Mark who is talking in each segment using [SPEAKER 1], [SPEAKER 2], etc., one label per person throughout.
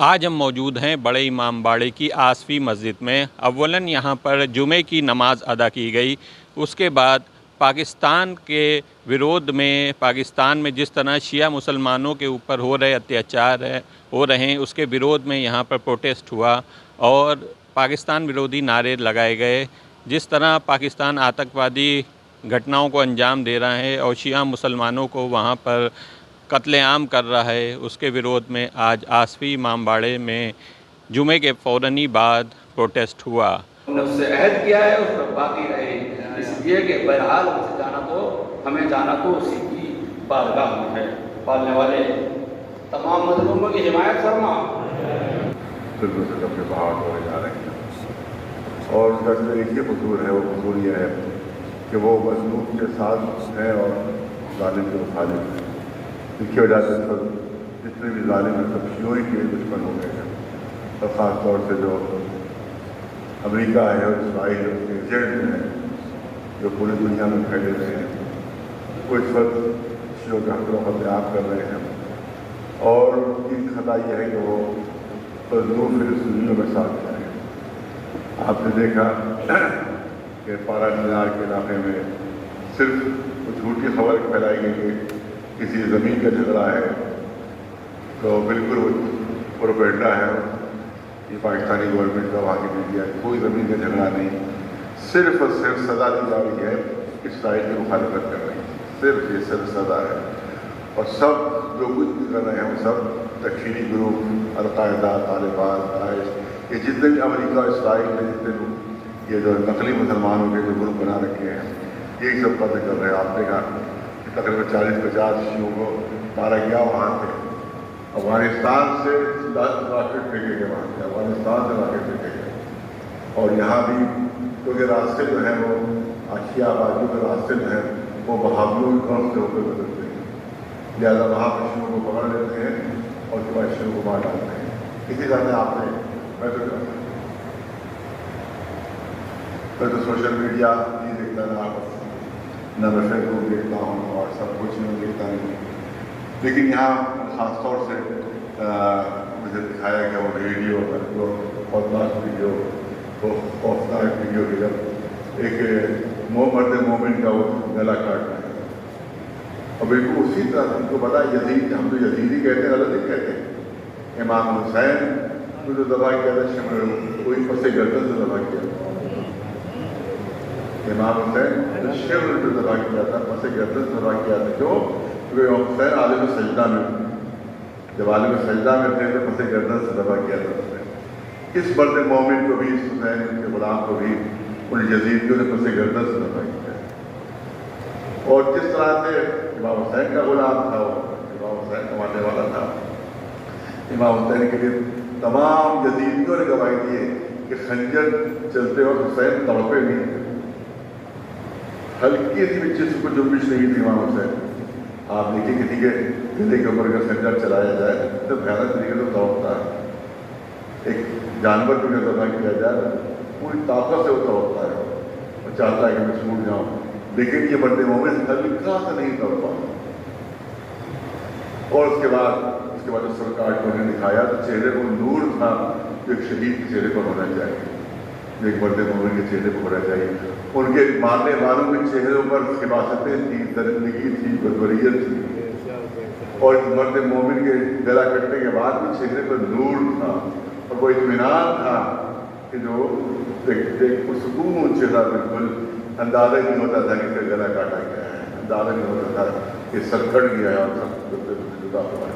[SPEAKER 1] آج ہم موجود ہیں بڑے امام باڑے کی آصفی مسجد میں۔ اولاً یہاں پر جمعے کی نماز ادا کی گئی، اس کے بعد پاکستان کے ورودھ میں، پاکستان میں جس طرح شیعہ مسلمانوں کے اوپر ہو رہے اتیاچار ہو رہے ہیں، اس کے ورودھ میں یہاں پر پروٹیسٹ ہوا اور پاکستان ورودھی نعرے لگائے گئے۔ جس طرح پاکستان آتنکوادی گھٹناؤں کو انجام دے رہا ہے اور شیعہ مسلمانوں کو وہاں پر قتل عام کر رہا ہے، اس کے ورودھ میں آج آصفی امام باڑے میں جمعے کے فوراً ہی بعد پروٹیسٹ ہوا۔
[SPEAKER 2] نفس عہد کیا ہے اس پر باقی رہے، اس لیے کہ بہرحال ہمیں جانا تو اسی کی بارگاہ میں ہے۔ پالنے والے تمام مظلوموں کی حمایت فرما۔
[SPEAKER 3] ظلم سے ستم کے پہاڑ توڑے جا رہے ہیں اور اس کا جو ایک ہی قصور ہے، وہ قصور یہ ہے کہ وہ مظلوم کے ساتھ ہے اور ظالم کے مخالف ہے، جس کی وجہ سے جتنے بھی ظالم ہیں سب شیعوں کے دشمن ہو گئے ہیں، اور خاص طور سے جو امریکہ ہے اور اسرائیل کے ایجنٹ ہیں جو پوری دنیا میں پھیلے ہوئے ہیں، وہ اس وقت شیعوں کے حق و قتل کر رہے ہیں۔ اور ان کی خطا یہ ہے کہ وہ مظلوم فلسطینیوں میں ساتھ ہیں۔ آپ نے دیکھا کہ پارا دینار کے علاقے میں صرف جھوٹی خبر پھیلائی گئی کہ کسی زمین کا جھگڑا ہے، تو بالکل وہ پروپیگنڈا ہے، یہ پاکستانی گورنمنٹ کا وہاں کی میڈیا ہے، کوئی زمین کا جھگڑا نہیں، صرف اور صرف سزا دی جا رہی ہے اسرائیل کی مخالفت کر رہی ہے، صرف یہ صرف سزا ہے۔ اور سب جو کچھ بھی کر رہے ہیں وہ سب تکفیری گروپ، القاعدہ، طالبان، داعش، یہ جتنے بھی امریکہ اسرائیل میں جتنے یہ جو نقلی مسلمانوں کے جو گروپ بنا رکھے ہیں، یہی سب قتل کر رہے ہیں۔ آپ نے کہا کہ تقریباً 40-50 شیعوں کو مارا گیا وہاں سے، افغانستان سے راکٹ پھینکے گئے، وہاں سے افغانستان سے راکٹ پھینکے گئے، اور یہاں بھی کیونکہ راستے جو ہیں وہ آشیا آبادی کے راستے جو ہیں وہ بہادروں کی طرف سے ہوتے گزرتے ہیں، لہٰذا وہاں پہ شیعوں کو پکڑ لیتے ہیں اور اس کے بعد شیعوں کو مار ڈالتے ہیں۔ اسی طرح سے آپ نے میں تو سوشل میڈیا نہیں دیکھتا، نہ میں فیس بک دیکھتا ہوں اور سب کچھ نہیں دیکھتا ہوں، لیکن یہاں خاص طور سے مجھے دکھایا گیا وہ ویڈیو جو خوفناک ویڈیو، وہ خوفناک ویڈیو کے جب ایک مرد مومن کا وہ گلا کاٹنا ہے، اور بالکل اسی طرح ان کو پتا یزید، ہم تو یزیدی کہتے ہیں، غلط نہیں کہتے، امام حسین کو جو ذبح کیا تھا کوئی پس گردن سے ذبح کیا تھا، امام حسین شمر جو ذبح کیا تھا پس گردن سے ذبح کیا تھا، کیوں؟ کیونکہ امام حسین عالم سجدہ میں، جب عالم سجدہ میں تھے تو پس گردن سے ذبح کیا تھا اس نے۔ اس مرد مومن کو بھی، اس حسین ان کے غلام کو بھی ان یزیدیوں نے پس گردن سے ذبح کیا، اور جس طرح سے امام حسین کا غلام تھا، وہ امام حسین کا ماننے والا تھا، امام حسین کے لیے تمام یزیدیوں نے گواہی دی کہ خنجر چلتے وقت حسین تڑپے نہیں تھے، ہلکی سی بھی جسم کو جنبش نہیں تھی امام حسین۔ آپ دیکھیں کسی کے گلے کے اوپر اگر خنجر چلایا جائے تو بھیانک طریقے سے تڑپتا ہے، ایک جانور کو اگر ذبح کیا جائے پوری طاقت سے وہ تڑپتا ہے اور چاہتا ہے کہ میں چھوٹ جاؤں، لیکن یہ مرد مومن ہلکا سے نہیں تڑپا۔ اور اس کے بعد جو سر کاٹ کو انہیں دکھایا تو چہرے پر نور تھا جو ایک شہید کے چہرے پر ہونا چاہیے، جو ایک مرد مومن کے چہرے پر ہونا چاہیے۔ ان کے مارنے والوں کے چہروں پر خباستیں تھیں، درندگی تھی، بربریت تھی، اور مرد مومن کے گلا کٹنے کے بعد بھی چہرے پر نور تھا اور وہ اطمینان تھا کہ جو ایک پرسکون چہرہ، بالکل اندازہ نہیں ہوتا تھا کہ اسے گلا کاٹا گیا ہے، اندازہ نہیں ہوتا تھا کہ سر کٹ گیا ہے اور سب جدا ہوا ہے۔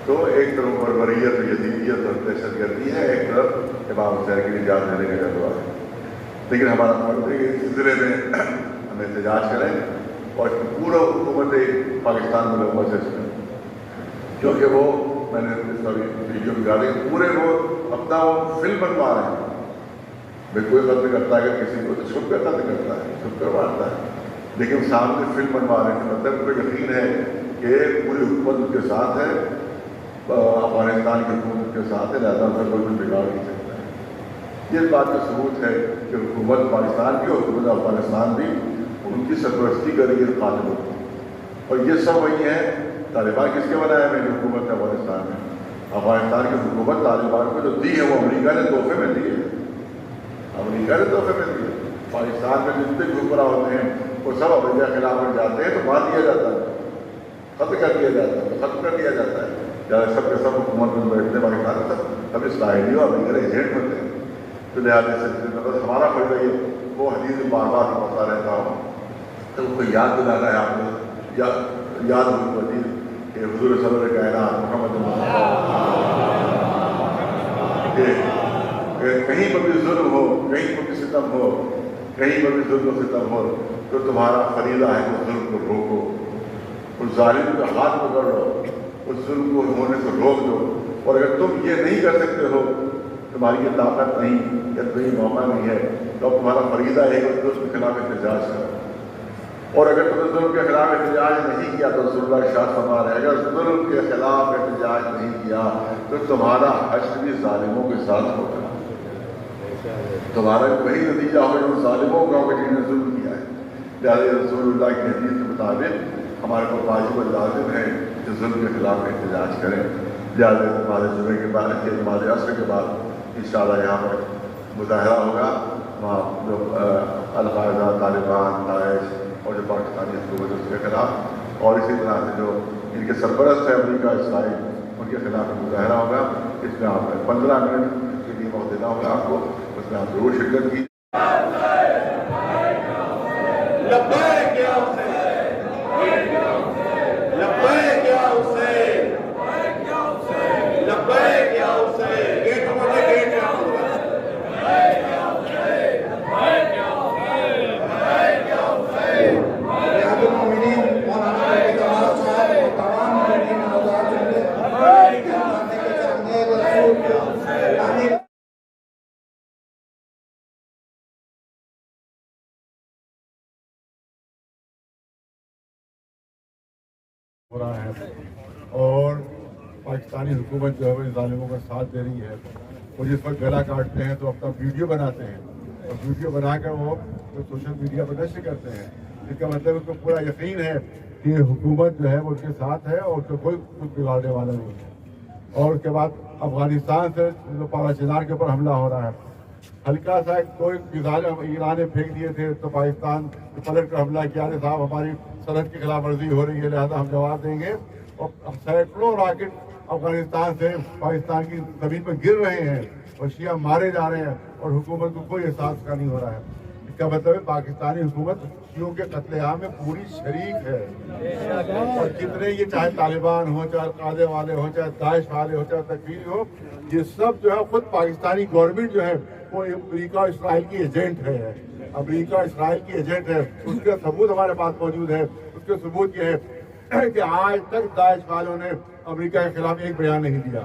[SPEAKER 3] تو ایک طرف بربریت اور یزیدیت اور دہشت گردی ہے، ایک طرف امام حسین کی نجات دینے کا جذبہ ہے، لیکن ہمارا فرض ہے کہ اس سلسلے میں ہم احتجاج کریں اور پورا حکومت پاکستان ملوث ہے اس میں، کیونکہ وہ میں نے اس کا ویڈیو بھی ڈالی، پورے وہ اپنا وہ فلم بنوا رہے ہیں۔ بھائی کوئی قتل کرتا ہے کہ کسی کو تو چھپ کر قتل کرتا ہے، چھپ کر مارتا ہے، لیکن سامنے فلم بنوا رہے ہیں، مطلب کو یقین ہے کہ پوری حکومت ان کے ساتھ ہے، افغانستان کی حکومت کے ساتھ ہے، لہٰذا ان کا کوئی بھی بگاڑ نہیں سکتا ہے۔ یہ بات کا ثبوت ہے کہ حکومت پاکستان کی اور حکومت افغانستان بھی ان کی سرپرستی کر رہی ہے قاتل ہوتی، اور یہ سب وہی ہیں طالبان کس کے بنائے ہوئے حکومت افغانستان میں، افغانستان کی حکومت طالبان کو جو دی ہے وہ امریکہ نے تحفے میں دی ہے، امریکہ نے تحفے میں دی ہے۔ پاکستان میں جتنے بھی حکمراں ہوتے ہیں وہ سب امریکہ کے خلاف بن جاتے ہیں تو مار دیا جاتا ہے، ختم کر دیا جاتا ہے، ختم کر دیا جاتا ہے، جہاں سب کے سب حکومت میں بیٹھتے ہیں پاکستان میں سب اسرائیلی اور امریکہ کے ایجنٹ بنتے ہیں۔ تو لہٰذا سے بس ہمارا فائدہ یہ وہ حدیث بار بار پڑھتا رہتا ہوں تو اس کو یاد دلانا ہے آپ نے، یاد حدیث کہ حضور صلی اللہ علیہ کائنات محمد کہ کہیں پر بھی ظلم ہو، کہیں پر بھی ستم ہو، کہیں پر بھی ظلم و ستم ہو تو تمہارا فریضہ ہے کہ ظلم کو روکو، اس ظالم کا ہاتھ پکڑ لو، اس ظلم کو ہونے سے روک دو۔ اور اگر تم یہ نہیں کر سکتے ہو، تمہاری یہ طاقت نہیں یا کوئی موقع نہیں ہے، تو اب تمہارا فریضہ ہے کہ ظلم کے خلاف احتجاج کرو۔ اور اگر تم نے ظلم کے خلاف احتجاج نہیں کیا تو رسول اللہ ارشاد فرما رہے ہیں اگر ظلم کے خلاف احتجاج نہیں کیا تو تمہارا حشر بھی ظالموں کے ساتھ ہوگا، تمہارا وہی نتیجہ ہوگا جو ظالموں کا ہوگا جنہوں نے ظلم کیا ہے۔ لہٰذا رسول اللہ کی حدیث کے مطابق ہمارے کو واجب و لازم ہے کہ ظلم کے خلاف احتجاج کریں۔ لہٰذا ہمارے جمعے کے بعد ہمارے عصر کے بعد انشاءاللہ یہاں پر مظاہرہ ہوگا، وہاں جو القاعدہ، طالبان، داعش اور جو پاکستانی حکومت اس کے خلاف، اور اسی طرح سے جو ان کے سرپرست ہے امریکہ، اسرائیل، ان کے خلاف مظاہرہ ہوگا۔ اس میں آپ 15 منٹ کے لیے وقت دینا ہوگا آپ کو، اس میں آپ ضرور شرکت کی۔
[SPEAKER 4] ہو رہا ہے اور پاکستانی حکومت جو ہے وہ ظالموں کا ساتھ دے رہی ہے۔ وہ جس وقت گلا کاٹتے ہیں تو اپنا ویڈیو بناتے ہیں اور ویڈیو بنا کر وہ سوشل میڈیا پر نشر کرتے ہیں، اس کا مطلب اس کو پورا یقین ہے کہ حکومت جو ہے وہ اس کے ساتھ ہے اور اس کو کوئی کچھ بگاڑنے والا نہیں ہے۔ اور اس کے بعد افغانستان سے پارا چنار کے اوپر حملہ ہو رہا ہے، ہلکا سا کوئی میزائل ایران نے پھینک دیے تھے تو پاکستان پلٹ کر حملہ کیا کہ صاحب ہماری سرحد کی خلاف ورزی ہو رہی ہے لہٰذا ہم جواب دیں گے، اور سینکڑوں راکٹ افغانستان سے پاکستان کی زمین پر گر رہے ہیں اور شیعہ مارے جا رہے ہیں اور حکومت کو کوئی احساس کا نہیں ہو رہا ہے۔ اس کا مطلب ہے پاکستانی حکومت شیعوں کے قتل عام میں پوری شریک ہے، اور کتنے یہ چاہے طالبان ہو، چاہے القاعدہ والے ہو، چاہے داعش والے ہو، چاہے تکفیری ہو، یہ سب جو ہے خود پاکستانی گورنمنٹ جو ہے وہ امریکہ اور اسرائیل کی ایجنٹ ہے، امریکہ اسرائیل کی ایجنٹ ہے۔ اس کا ثبوت ہمارے پاس موجود ہے، اس کا ثبوت یہ ہے کہ آج تک داعش والوں نے امریکہ کے خلاف ایک بیان نہیں دیا،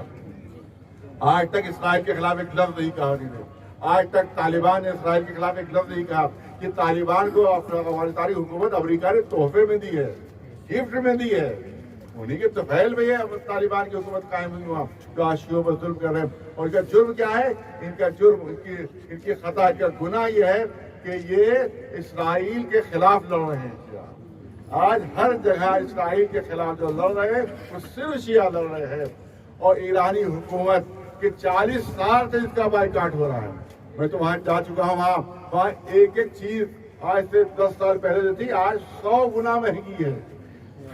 [SPEAKER 4] آج تک اسرائیل کے خلاف ایک لفظ نہیں کہا انہوں نے، آج تک طالبان نے اسرائیل کے خلاف ایک لفظ نہیں کہا۔ کہ طالبان کو افغانستانی حکومت امریکہ نے تحفے میں دی ہے، گفٹ میں دی ہے، انہیں کے طفیل میں ہے طالبان کی حکومت قائم ہوئی وہاں جو آشیوں پر ظلم کر رہے ہیں۔ اور ان کا جرم کیا ہے؟ ان کا جرم، ان کی خطا، ان کا گناہ یہ ہے کہ یہ اسرائیل کے خلاف لڑ رہے ہیں۔ آج ہر جگہ اسرائیل کے خلاف جو لڑ رہے ہیں وہ صرف شیعہ لڑ رہے ہیں، اور ایرانی حکومت کے 40 سال سے اس کا بائیکاٹ ہو رہا ہے۔ میں تو وہاں جا چکا ہوں، وہاں ایک ایک چیز آج سے 10 سال پہلے جو تھی آج 100 گنا مہنگی ہے،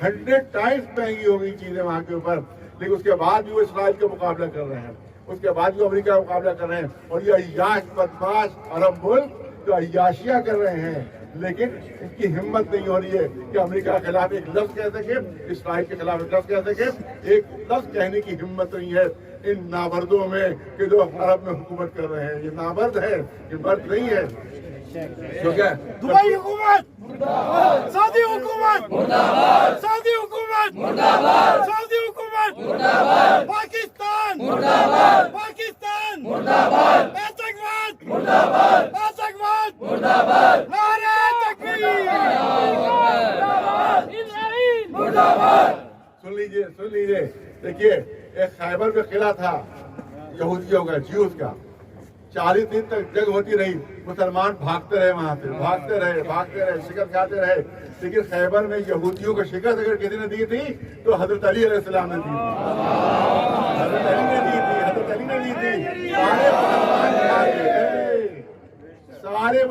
[SPEAKER 4] 100 ٹائمز مہنگی ہو گئی چیزیں وہاں کے اوپر، لیکن اس کے بعد بھی وہ اسرائیل کا مقابلہ کر رہے ہیں، اس کے بعد بھی امریکہ کا مقابلہ کر رہے ہیں، اور یہ عیاش بدماش عرب ملک جو عیاشیاں کر رہے ہیں، لیکن ان کی ہمت نہیں ہو رہی ہے کہ امریکہ کے خلاف ایک لفظ کہہ سکے، اسرائیل کے خلاف ایک لفظ کہہ سکے، ایک لفظ کہنے کی ہمت نہیں ہے ان نامردوں میں کہ جو عرب میں حکومت کر رہے ہیں۔ یہ نامرد ہے، یہ مرد نہیں ہے۔
[SPEAKER 5] دبئی حکومت سعودی حکومت سعودی حکومت سعودی حکومت پاکستان پاکستان آتنکواد آتنکواد نعرہ تکبیر۔
[SPEAKER 4] سن لیجیے دیکھیے ایک خیبر میں قلعہ تھا یہودیوں کا، جیوز کا، 40 دن تک جنگ ہوتی رہی، مسلمان بھاگتے رہے وہاں سے، بھاگتے رہے، شکست کھاتے رہے، لیکن خیبر میں یہودیوں کو شکست اگر کسی نے دی تھی تو حضرت علی علیہ السلام نے دی تھی۔ حضرت علی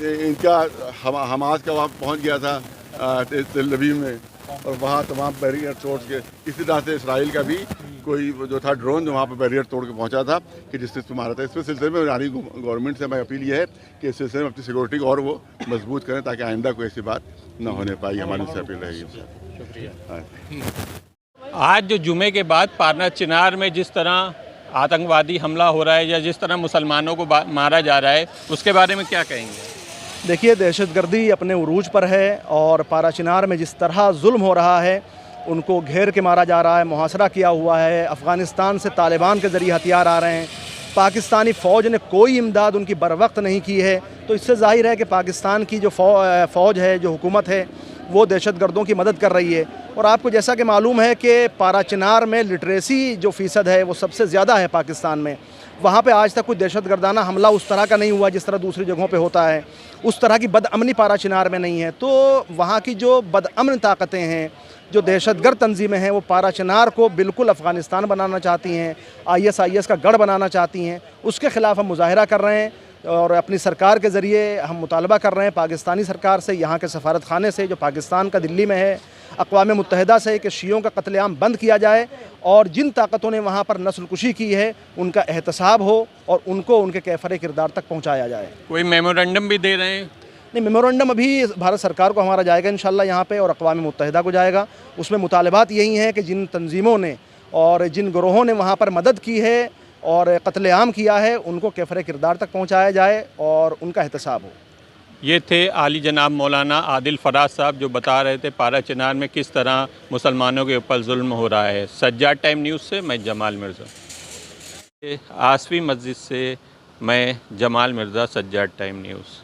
[SPEAKER 4] ان کا حماس کا وہاں پہنچ گیا تھا تل ابیب میں، اور وہاں تمام بیریئر توڑ کے، اسی طرح سے اسرائیل کا بھی کوئی جو تھا ڈرون جو وہاں پہ بیریئر توڑ کے پہنچا تھا کہ جس سے تمہارا تھا۔ اس سلسلے میں ایرانی گورنمنٹ سے میں اپیل یہ ہے کہ اس سلسلے میں اپنی سیکورٹی کو اور وہ مضبوط کریں تاکہ آئندہ کوئی ایسی بات نہ ہونے پائے، ہماری سے اپیل رہے گی۔ شکریہ۔
[SPEAKER 1] آج جو جمعے کے بعد پارنا چنار میں جس طرح آتنکوادی حملہ ہو رہا ہے یا جس طرح مسلمانوں کو مارا جا رہا ہے، اس کے بارے میں کیا کہیں گے؟
[SPEAKER 6] دیکھیے، دہشت گردی اپنے عروج پر ہے، اور پارا چنار میں جس طرح ظلم ہو رہا ہے، ان کو گھیر کے مارا جا رہا ہے، محاصرہ کیا ہوا ہے، افغانستان سے طالبان کے ذریعے ہتھیار آ رہے ہیں، پاکستانی فوج نے کوئی امداد ان کی بر وقت نہیں کی ہے، تو اس سے ظاہر ہے کہ پاکستان کی جو فوج ہے، جو حکومت ہے، وہ دہشت گردوں کی مدد کر رہی ہے۔ اور آپ کو جیسا کہ معلوم ہے کہ پارا چنار میں لٹریسی جو فیصد ہے وہ سب سے زیادہ ہے پاکستان میں، وہاں پہ آج تک کوئی دہشت گردانہ حملہ اس طرح کا نہیں ہوا جس طرح دوسری جگہوں پہ ہوتا ہے، اس طرح کی بد امنی پارا چنار میں نہیں ہے۔ تو وہاں کی جو بد امن طاقتیں ہیں، جو دہشت گرد تنظیمیں ہیں، وہ پارا چنار کو بالکل افغانستان بنانا چاہتی ہیں، IS کا گڑھ بنانا چاہتی ہیں، اس کے خلاف ہم مظاہرہ کر رہے ہیں، اور اپنی سرکار کے ذریعے ہم مطالبہ کر رہے ہیں پاکستانی سرکار سے، یہاں کے سفارت خانے سے جو پاکستان کا دلی میں ہے، اقوام متحدہ سے، کہ شیعوں کا قتل عام بند کیا جائے، اور جن طاقتوں نے وہاں پر نسل کشی کی ہے ان کا احتساب ہو اور ان کو ان کے کیفر کردار تک پہنچایا جائے۔
[SPEAKER 1] کوئی میمورنڈم بھی دے رہے ہیں؟
[SPEAKER 6] نہیں، میمورنڈم ابھی بھارت سرکار کو ہمارا جائے گا انشاءاللہ یہاں پہ، اور اقوام متحدہ کو جائے گا۔ اس میں مطالبات یہی ہیں کہ جن تنظیموں نے اور جن گروہوں نے وہاں پر مدد کی ہے اور قتل عام کیا ہے، ان کو کیفر کردار تک پہنچایا جائے اور ان کا احتساب ہو۔
[SPEAKER 1] یہ تھے عالی جناب مولانا عادل فراز صاحب، جو بتا رہے تھے پارا چنار میں کس طرح مسلمانوں کے اوپر ظلم ہو رہا ہے۔ سجاد ٹائم نیوز سے میں جمال مرزا، آصفی مسجد سے میں جمال مرزا، سجاد ٹائم نیوز۔